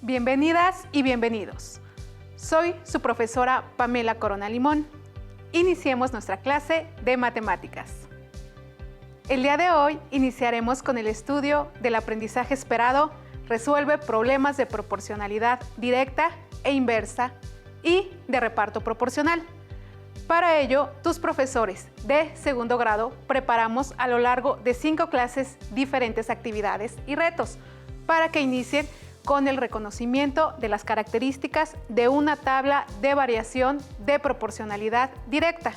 Bienvenidas y bienvenidos. Soy su profesora Pamela Corona Limón. Iniciemos nuestra clase de matemáticas. El día de hoy iniciaremos con el estudio del aprendizaje esperado. Resuelve problemas de proporcionalidad directa e inversa y de reparto proporcional. Para ello, tus profesores de segundo grado preparamos a lo largo de 5 clases diferentes actividades y retos para que inicien con el reconocimiento de las características de una tabla de variación de proporcionalidad directa,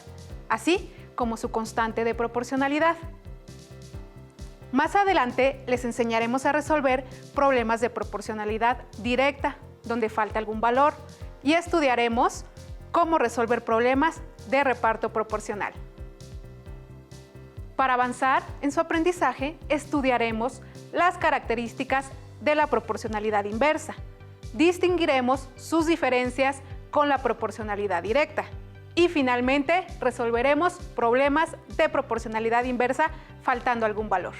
así como su constante de proporcionalidad. Más adelante les enseñaremos a resolver problemas de proporcionalidad directa, donde falta algún valor, y estudiaremos cómo resolver problemas de reparto proporcional. Para avanzar en su aprendizaje, estudiaremos las características de la proporcionalidad inversa. Distinguiremos sus diferencias con la proporcionalidad directa. Y finalmente, resolveremos problemas de proporcionalidad inversa faltando algún valor.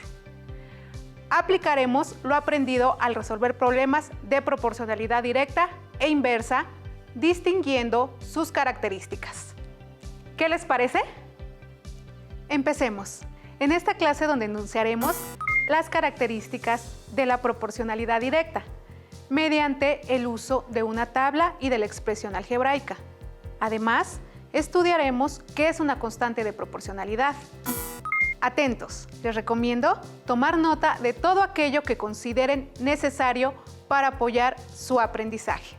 Aplicaremos lo aprendido al resolver problemas de proporcionalidad directa e inversa, distinguiendo sus características. ¿Qué les parece? Empecemos. En esta clase donde enunciaremos las características de la proporcionalidad directa mediante el uso de una tabla y de la expresión algebraica. Además, estudiaremos qué es una constante de proporcionalidad. Atentos, les recomiendo tomar nota de todo aquello que consideren necesario para apoyar su aprendizaje.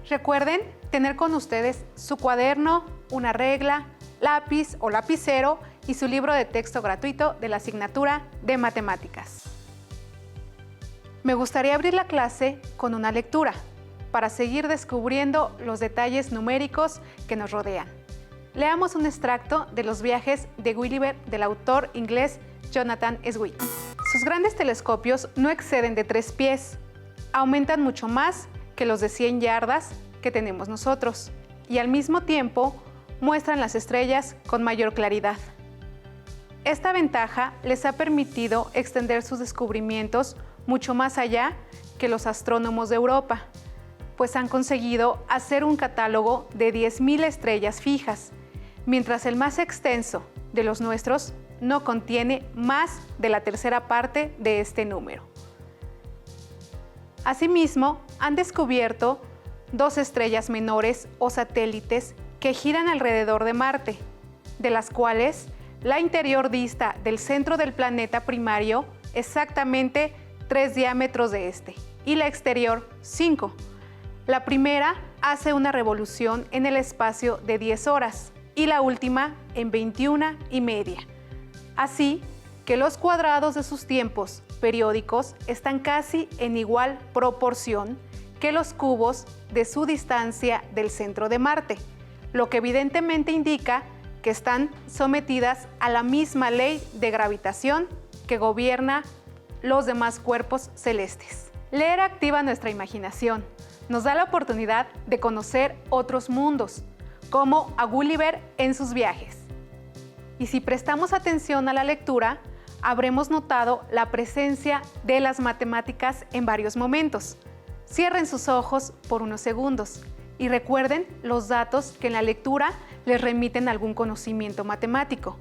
Recuerden tener con ustedes su cuaderno, una regla, lápiz o lapicero y su libro de texto gratuito de la asignatura de matemáticas. Me gustaría abrir la clase con una lectura para seguir descubriendo los detalles numéricos que nos rodean. Leamos un extracto de Los viajes de Gulliver del autor inglés Jonathan Swift. Sus grandes telescopios no exceden de 3 pies, aumentan mucho más que los de 100 yardas que tenemos nosotros y al mismo tiempo muestran las estrellas con mayor claridad. Esta ventaja les ha permitido extender sus descubrimientos mucho más allá que los astrónomos de Europa, pues han conseguido hacer un catálogo de 10.000 estrellas fijas, mientras el más extenso de los nuestros no contiene más de la tercera parte de este número. Asimismo, han descubierto 2 estrellas menores o satélites que giran alrededor de Marte, de las cuales la interior dista del centro del planeta primario exactamente 3 diámetros de este y la exterior 5. La primera hace una revolución en el espacio de 10 horas y la última en 21 y media. Así que los cuadrados de sus tiempos periódicos están casi en igual proporción que los cubos de su distancia del centro de Marte, lo que evidentemente indica que están sometidas a la misma ley de gravitación que gobierna los demás cuerpos celestes. Leer activa nuestra imaginación, nos da la oportunidad de conocer otros mundos, como a Gulliver en sus viajes. Y si prestamos atención a la lectura, habremos notado la presencia de las matemáticas en varios momentos. Cierren sus ojos por unos segundos y recuerden los datos que en la lectura les remiten algún conocimiento matemático,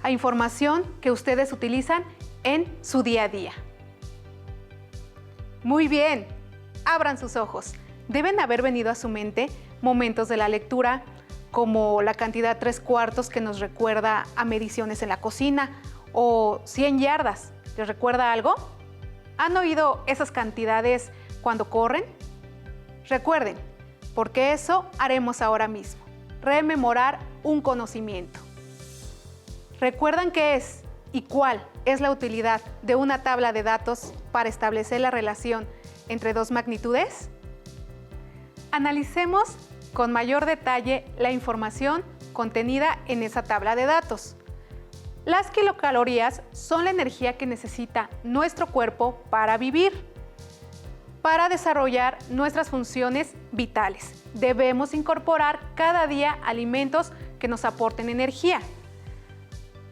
a información que ustedes utilizan en su día a día. Muy bien, abran sus ojos. Deben haber venido a su mente momentos de la lectura, como la cantidad 3/4 que nos recuerda a mediciones en la cocina, o 100 yardas. ¿Les recuerda algo? ¿Han oído esas cantidades cuando corren? Recuerden, porque eso haremos ahora mismo. Rememorar un conocimiento. ¿Recuerdan qué es y cuál es la utilidad de una tabla de datos para establecer la relación entre 2 magnitudes? Analicemos con mayor detalle la información contenida en esa tabla de datos. Las kilocalorías son la energía que necesita nuestro cuerpo para vivir. Para desarrollar nuestras funciones vitales, debemos incorporar cada día alimentos que nos aporten energía.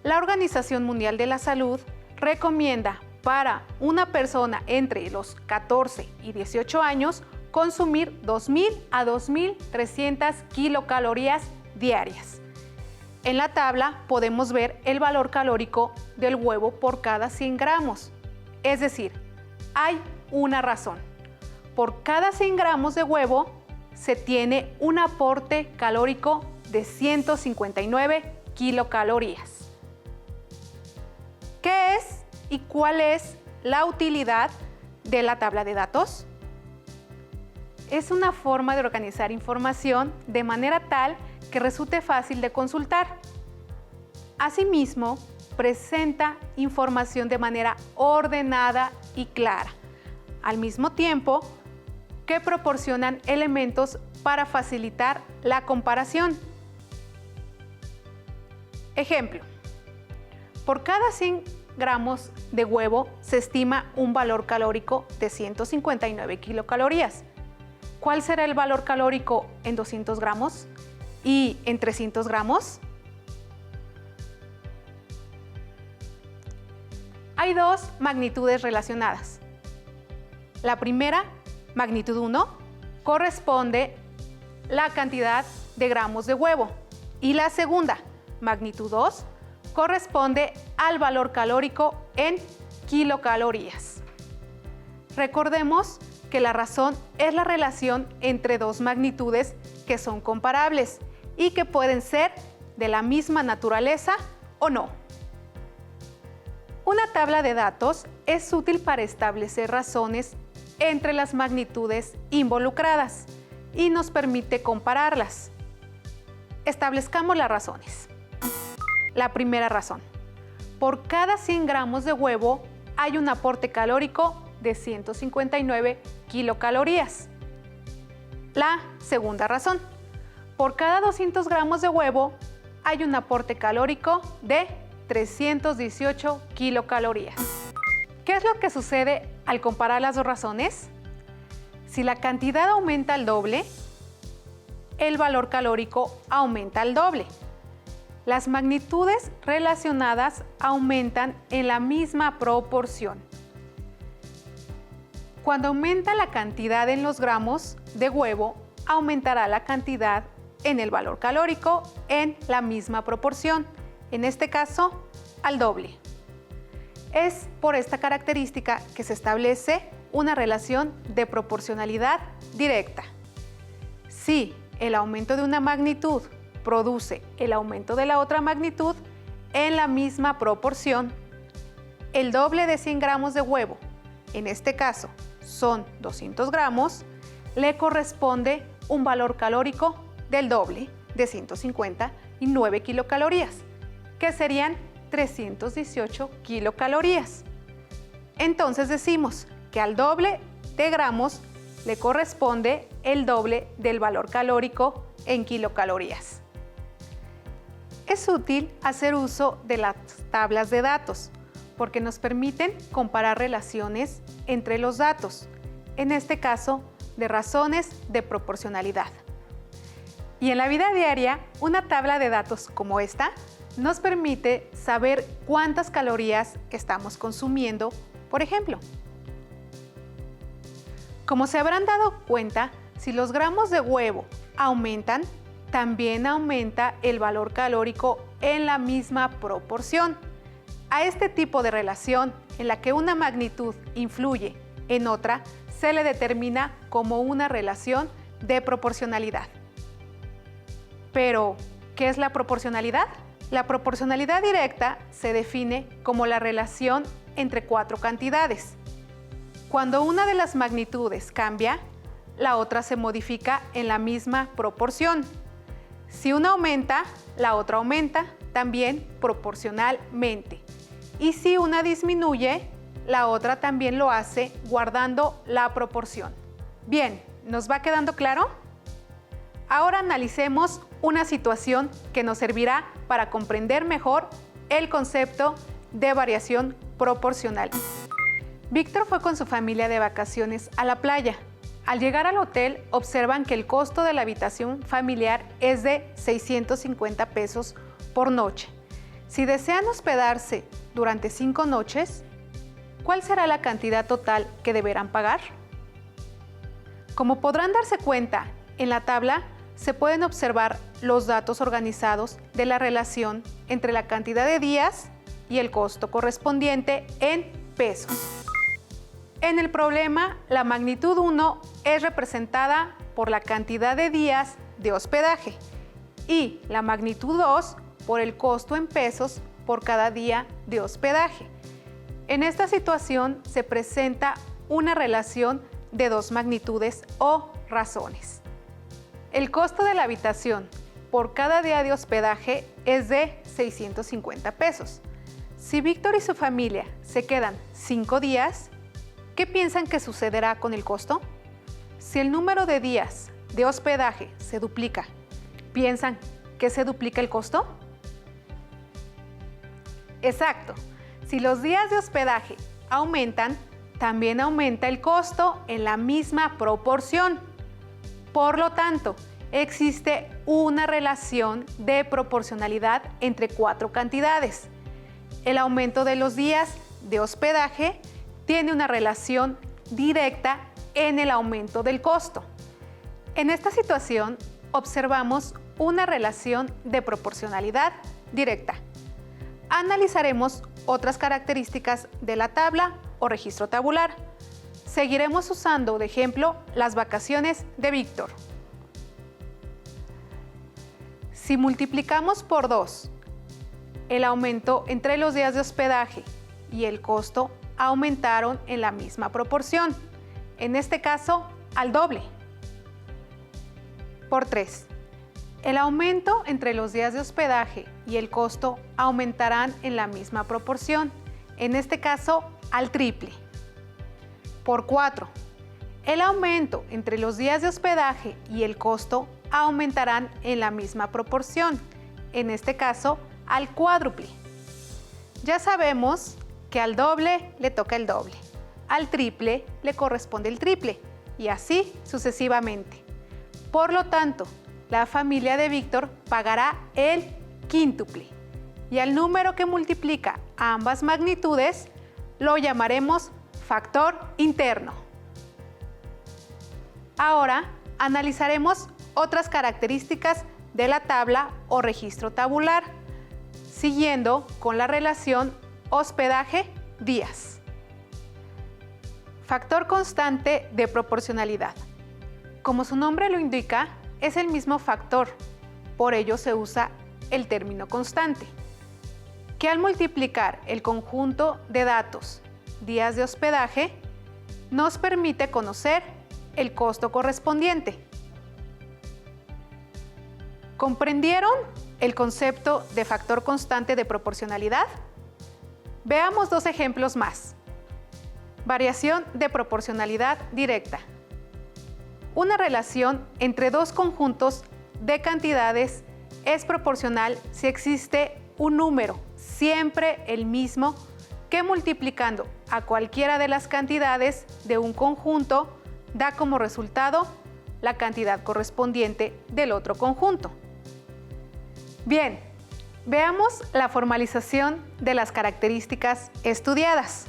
La Organización Mundial de la Salud recomienda para una persona entre los 14 y 18 años consumir 2.000 a 2.300 kilocalorías diarias. En la tabla podemos ver el valor calórico del huevo por cada 100 gramos. Es decir, hay una razón. Por cada 100 gramos de huevo se tiene un aporte calórico de 159 kilocalorías. ¿Qué es y cuál es la utilidad de la tabla de datos? Es una forma de organizar información de manera tal que resulte fácil de consultar. Asimismo, presenta información de manera ordenada y clara, al mismo tiempo que proporcionan elementos para facilitar la comparación. Ejemplo, por cada 100 gramos de huevo se estima un valor calórico de 159 kilocalorías. ¿Cuál será el valor calórico en 200 gramos y en 300 gramos? Hay dos magnitudes relacionadas. La primera, magnitud 1, corresponde la cantidad de gramos de huevo. Y la segunda, magnitud 2, corresponde al valor calórico en kilocalorías. Recordemos que la razón es la relación entre dos magnitudes que son comparables y que pueden ser de la misma naturaleza o no. Una tabla de datos es útil para establecer razones entre las magnitudes involucradas y nos permite compararlas. Establezcamos las razones. La primera razón. Por cada 100 gramos de huevo hay un aporte calórico de 159 kilocalorías. La segunda razón. Por cada 200 gramos de huevo hay un aporte calórico de 318 kilocalorías. ¿Qué es lo que sucede al comparar las dos razones? Si la cantidad aumenta al doble, el valor calórico aumenta al doble. Las magnitudes relacionadas aumentan en la misma proporción. Cuando aumenta la cantidad en los gramos de huevo, aumentará la cantidad en el valor calórico en la misma proporción, en este caso, al doble. Es por esta característica que se establece una relación de proporcionalidad directa. Si el aumento de una magnitud produce el aumento de la otra magnitud en la misma proporción, el doble de 100 gramos de huevo, en este caso son 200 gramos, le corresponde un valor calórico del doble de 159 kilocalorías, que serían 318 kilocalorías. Entonces decimos que al doble de gramos le corresponde el doble del valor calórico en kilocalorías. Es útil hacer uso de las tablas de datos porque nos permiten comparar relaciones entre los datos, en este caso de razones de proporcionalidad. Y en la vida diaria, una tabla de datos como esta nos permite saber cuántas calorías estamos consumiendo, por ejemplo. Como se habrán dado cuenta, si los gramos de huevo aumentan, también aumenta el valor calórico en la misma proporción. A este tipo de relación en la que una magnitud influye en otra, se le determina como una relación de proporcionalidad. Pero, ¿qué es la proporcionalidad? La proporcionalidad directa se define como la relación entre cuatro cantidades. Cuando una de las magnitudes cambia, la otra se modifica en la misma proporción. Si una aumenta, la otra aumenta también proporcionalmente. Y si una disminuye, la otra también lo hace guardando la proporción. Bien, ¿nos va quedando claro? Ahora analicemos una situación que nos servirá para comprender mejor el concepto de variación proporcional. Víctor fue con su familia de vacaciones a la playa. Al llegar al hotel, observan que el costo de la habitación familiar es de 650 pesos por noche. Si desean hospedarse durante 5 noches, ¿cuál será la cantidad total que deberán pagar? Como podrán darse cuenta, en la tabla se pueden observar los datos organizados de la relación entre la cantidad de días y el costo correspondiente en pesos. En el problema, la magnitud 1 es representada por la cantidad de días de hospedaje y la magnitud 2 por el costo en pesos por cada día de hospedaje. En esta situación se presenta una relación de dos magnitudes o razones. El costo de la habitación por cada día de hospedaje es de 650 pesos. Si Víctor y su familia se quedan 5 días, ¿qué piensan que sucederá con el costo? Si el número de días de hospedaje se duplica, ¿piensan que se duplica el costo? Exacto. Si los días de hospedaje aumentan, también aumenta el costo en la misma proporción. Por lo tanto, existe una relación de proporcionalidad entre 4 cantidades. El aumento de los días de hospedaje tiene una relación directa en el aumento del costo. En esta situación, observamos una relación de proporcionalidad directa. Analizaremos otras características de la tabla o registro tabular. Seguiremos usando de ejemplo las vacaciones de Víctor. Si multiplicamos por 2 el aumento entre los días de hospedaje y el costo aumentaron en la misma proporción, en este caso al doble. Por 3. El aumento entre los días de hospedaje y el costo aumentarán en la misma proporción, en este caso al triple. Por 4. El aumento entre los días de hospedaje y el costo aumentarán en la misma proporción, en este caso al cuádruple. Ya sabemos que al doble le toca el doble, al triple le corresponde el triple y así sucesivamente. Por lo tanto, la familia de Víctor pagará el quíntuple y al número que multiplica ambas magnitudes lo llamaremos factor interno. Ahora analizaremos otras características de la tabla o registro tabular, siguiendo con la relación hospedaje-días. Factor constante de proporcionalidad. Como su nombre lo indica, es el mismo factor, por ello se usa el término constante, que al multiplicar el conjunto de datos días de hospedaje, nos permite conocer el costo correspondiente. ¿Comprendieron el concepto de factor constante de proporcionalidad? Veamos 2 ejemplos más. Variación de proporcionalidad directa. Una relación entre 2 conjuntos de cantidades es proporcional si existe un número, siempre el mismo, que multiplicando a cualquiera de las cantidades de un conjunto da como resultado la cantidad correspondiente del otro conjunto. Bien, veamos la formalización de las características estudiadas.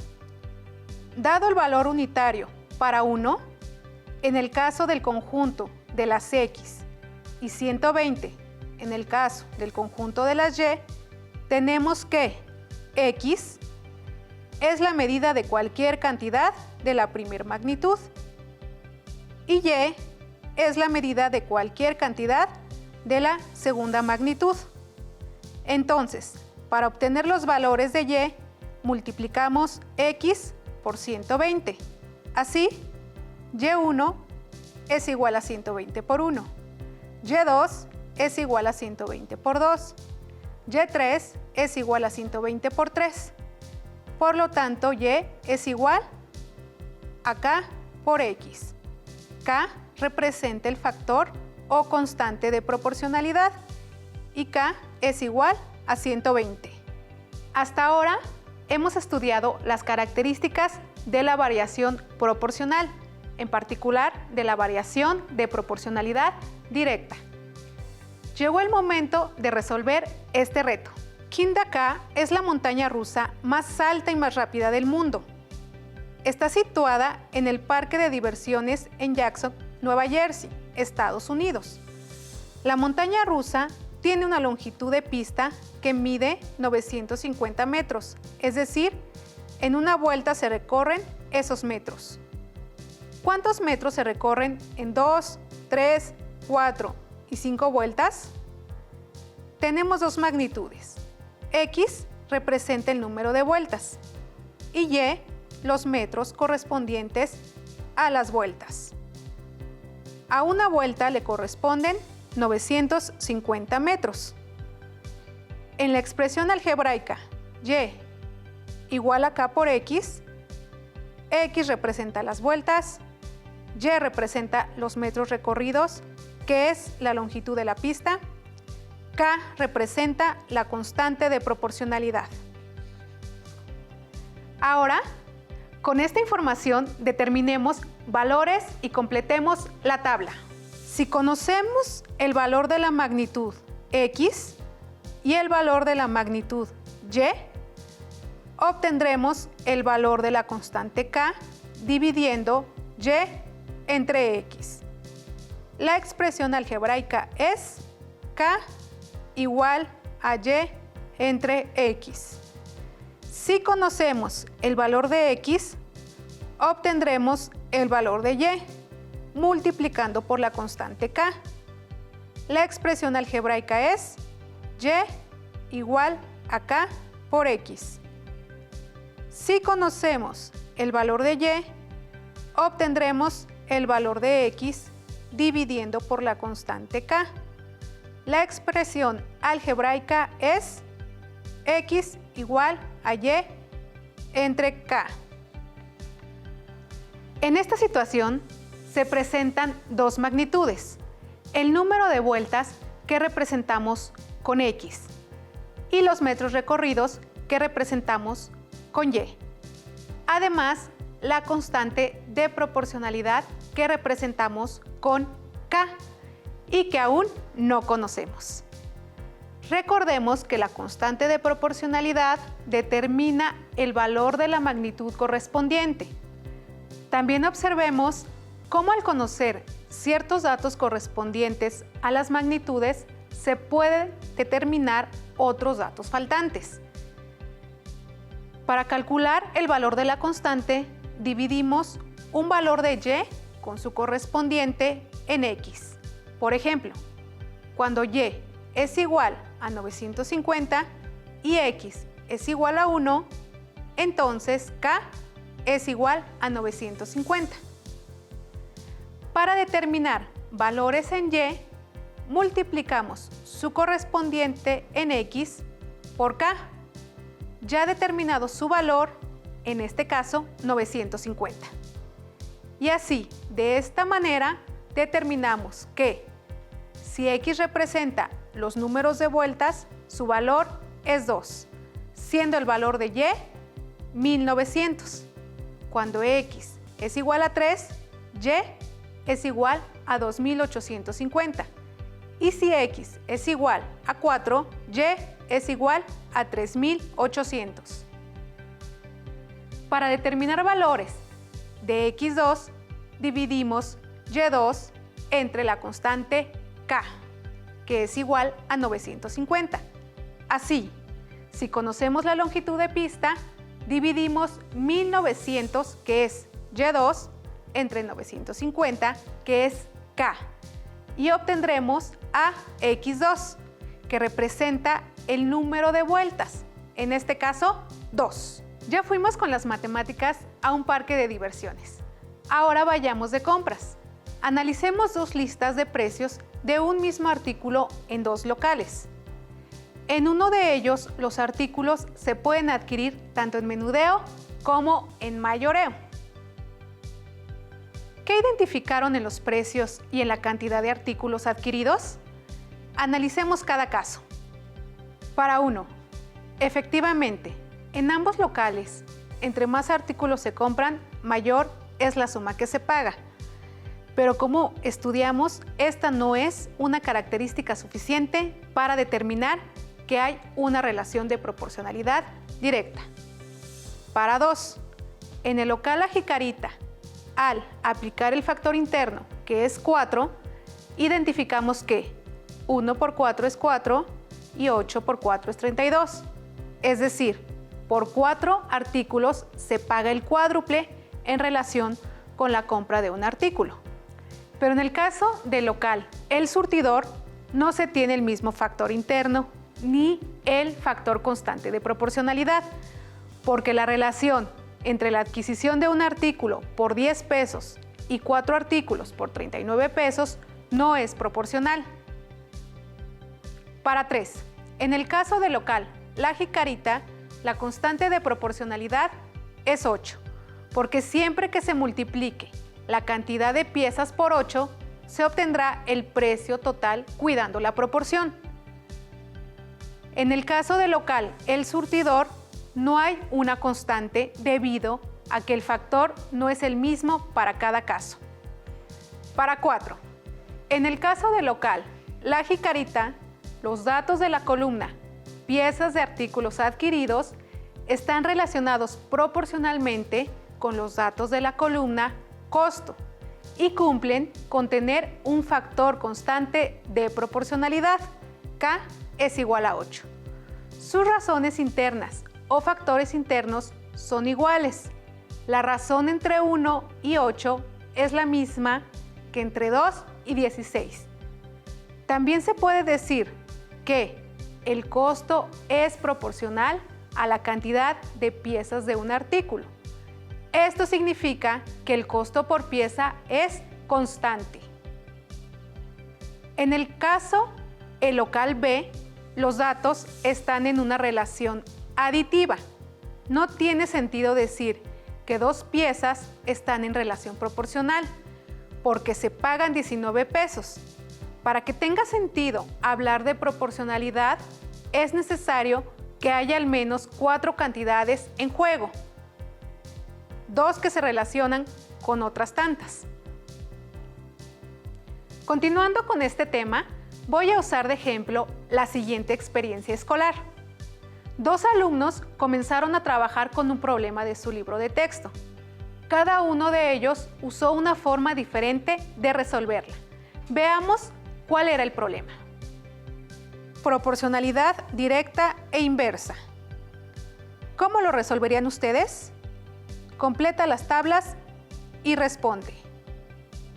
Dado el valor unitario para 1, en el caso del conjunto de las X y 120 en el caso del conjunto de las Y, tenemos que X es la medida de cualquier cantidad de la primera magnitud y Y es la medida de cualquier cantidad de la segunda magnitud. Entonces, para obtener los valores de Y, multiplicamos X por 120. Así, Y1 es igual a 120 por 1. Y2 es igual a 120 por 2. Y3 es igual a 120 por 3. Por lo tanto, Y es igual a K por X. K representa el factor o constante de proporcionalidad y K es igual a 120. Hasta ahora hemos estudiado las características de la variación proporcional, en particular de la variación de proporcionalidad directa. Llegó el momento de resolver este reto. Kinda K es la montaña rusa más alta y más rápida del mundo. está situada en el parque de diversiones en Jackson, Nueva Jersey, Estados Unidos. La montaña rusa tiene una longitud de pista que mide 950 metros, es decir, en una vuelta se recorren esos metros. ¿Cuántos metros se recorren en 2, 3, 4 y 5 vueltas? Tenemos dos magnitudes. X representa el número de vueltas y Y los metros correspondientes a las vueltas. A una vuelta le corresponden 950 metros. En la expresión algebraica Y igual a K por X, X representa las vueltas, Y representa los metros recorridos, que es la longitud de la pista, K representa la constante de proporcionalidad. Ahora, con esta información determinemos valores y completemos la tabla. Si conocemos el valor de la magnitud X y el valor de la magnitud Y, obtendremos el valor de la constante K dividiendo Y entre X. La expresión algebraica es K igual a Y entre X. Si conocemos el valor de X, obtendremos el valor de Y multiplicando por la constante K. La expresión algebraica es Y igual a K por X. Si conocemos el valor de Y, obtendremos el valor de X dividiendo por la constante K. La expresión algebraica es X igual a Y entre K. En esta situación se presentan dos magnitudes, el número de vueltas que representamos con X y los metros recorridos que representamos con Y. Además, la constante de proporcionalidad que representamos con K y que aún no conocemos. Recordemos que la constante de proporcionalidad determina el valor de la magnitud correspondiente. También observemos cómo al conocer ciertos datos correspondientes a las magnitudes se pueden determinar otros datos faltantes. Para calcular el valor de la constante, dividimos un valor de Y con su correspondiente en X. Por ejemplo, cuando Y es igual a 950 y X es igual a 1, entonces K es igual a 950. Para determinar valores en Y, multiplicamos su correspondiente en X por K. Ya determinado su valor, en este caso 950. Y así, de esta manera, determinamos que si X representa los números de vueltas, su valor es 2, siendo el valor de Y 1900. Cuando X es igual a 3, Y es igual a 2850. Y si X es igual a 4, Y es igual a 3800. Para determinar valores de X2, dividimos Y2 entre la constante K, que es igual a 950. Así, si conocemos la longitud de pista, dividimos 1900, que es Y2, entre 950, que es K, y obtendremos a X2, que representa el número de vueltas, en este caso 2. Ya fuimos con las matemáticas a un parque de diversiones. Ahora vayamos de compras. Analicemos dos listas de precios de un mismo artículo en dos locales. En uno de ellos, los artículos se pueden adquirir tanto en menudeo como en mayoreo. ¿Qué identificaron en los precios y en la cantidad de artículos adquiridos? Analicemos cada caso. Para uno, efectivamente, en ambos locales, entre más artículos se compran, mayor es la suma que se paga. Pero como estudiamos, esta no es una característica suficiente para determinar que hay una relación de proporcionalidad directa. Para dos, En el local La Jicarita, al aplicar el factor interno, que es 4, identificamos que 1 por 4 es 4 y 8 por 4 es 32. Es decir, por 4 artículos se paga el cuádruple en relación con la compra de un artículo. Pero en el caso del local El Surtidor, no se tiene el mismo factor interno ni el factor constante de proporcionalidad, porque la relación entre la adquisición de un artículo por 10 pesos y 4 artículos por 39 pesos no es proporcional. Para 3. En el caso del local La Jicarita, la constante de proporcionalidad es 8, porque siempre que se multiplique la cantidad de piezas por 8, se obtendrá el precio total cuidando la proporción. En el caso del local El Surtidor, no hay una constante debido a que el factor no es el mismo para cada caso. Para 4. En el caso del local La Jicarita, los datos de la columna piezas de artículos adquiridos están relacionados proporcionalmente con los datos de la columna costo y cumplen con tener un factor constante de proporcionalidad, K es igual a 8. Sus razones internas o factores internos son iguales. La razón entre 1 y 8 es la misma que entre 2 y 16. También se puede decir que el costo es proporcional a la cantidad de piezas de un artículo. Esto significa que el costo por pieza es constante. En el caso el local B, los datos están en una relación aditiva. No tiene sentido decir que dos piezas están en relación proporcional, porque se pagan 19 pesos. Para que tenga sentido hablar de proporcionalidad, es necesario que haya al menos 4 cantidades en juego, 2 que se relacionan con otras tantas. Continuando con este tema, voy a usar de ejemplo la siguiente experiencia escolar. 2 alumnos comenzaron a trabajar con un problema de su libro de texto. Cada uno de ellos usó una forma diferente de resolverla. Veamos cuál era el problema. Proporcionalidad directa e inversa. ¿Cómo lo resolverían ustedes? Completa las tablas y responde.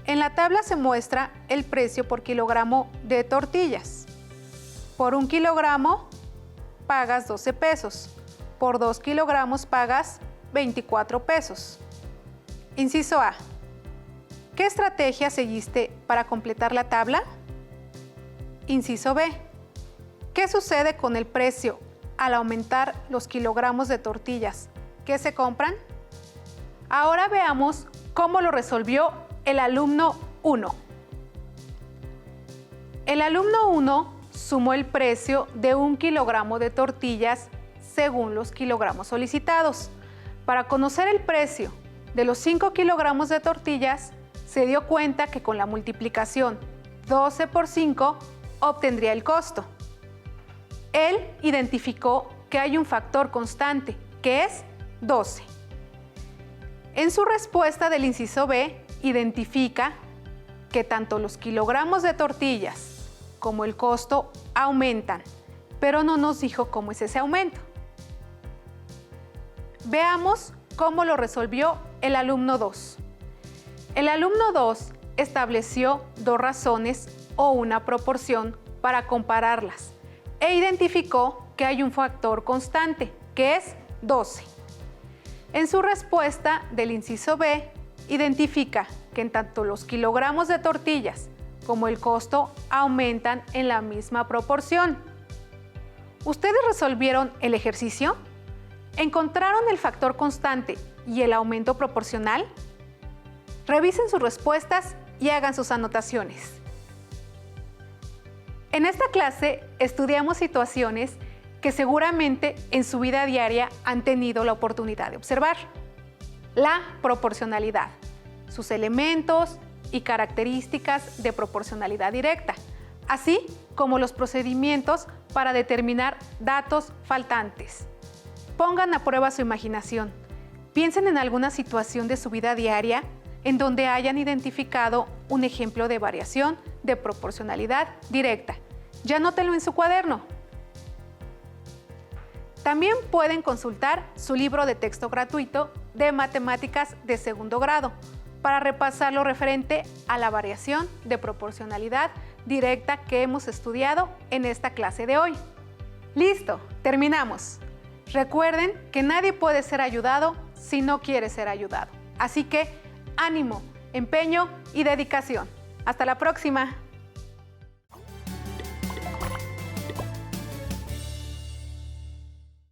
En la tabla se muestra el precio por kilogramo de tortillas. Por 1 kilogramo pagas 12 pesos. Por 2 kilogramos pagas 24 pesos. Inciso A. ¿Qué estrategia seguiste para completar la tabla? Inciso B. ¿Qué sucede con el precio al aumentar los kilogramos de tortillas que se compran? Ahora veamos cómo lo resolvió el alumno 1. El alumno 1 sumó el precio de 1 kilogramo de tortillas según los kilogramos solicitados. Para conocer el precio de los 5 kilogramos de tortillas, se dio cuenta que con la multiplicación 12 por 5 obtendría el costo. Él identificó que hay un factor constante, que es 12. En su respuesta del inciso B, identifica que tanto los kilogramos de tortillas como el costo aumentan, pero no nos dijo cómo es ese aumento. Veamos cómo lo resolvió el alumno 2. El alumno 2 estableció 2 razones o una proporción para compararlas e identificó que hay un factor constante, que es 12. En su respuesta del inciso B, identifica que en tanto los kilogramos de tortillas como el costo aumentan en la misma proporción. ¿Ustedes resolvieron el ejercicio? ¿Encontraron el factor constante y el aumento proporcional? Revisen sus respuestas y hagan sus anotaciones. En esta clase estudiamos situaciones que seguramente en su vida diaria han tenido la oportunidad de observar. La proporcionalidad, sus elementos y características de proporcionalidad directa, así como los procedimientos para determinar datos faltantes. Pongan a prueba su imaginación. Piensen en alguna situación de su vida diaria en donde hayan identificado un ejemplo de variación de proporcionalidad directa. Ya anótenlo en su cuaderno. También pueden consultar su libro de texto gratuito de matemáticas de segundo grado para repasar lo referente a la variación de proporcionalidad directa que hemos estudiado en esta clase de hoy. ¡Listo! Terminamos. Recuerden que nadie puede ser ayudado si no quiere ser ayudado. Así que ánimo, empeño y dedicación. ¡Hasta la próxima!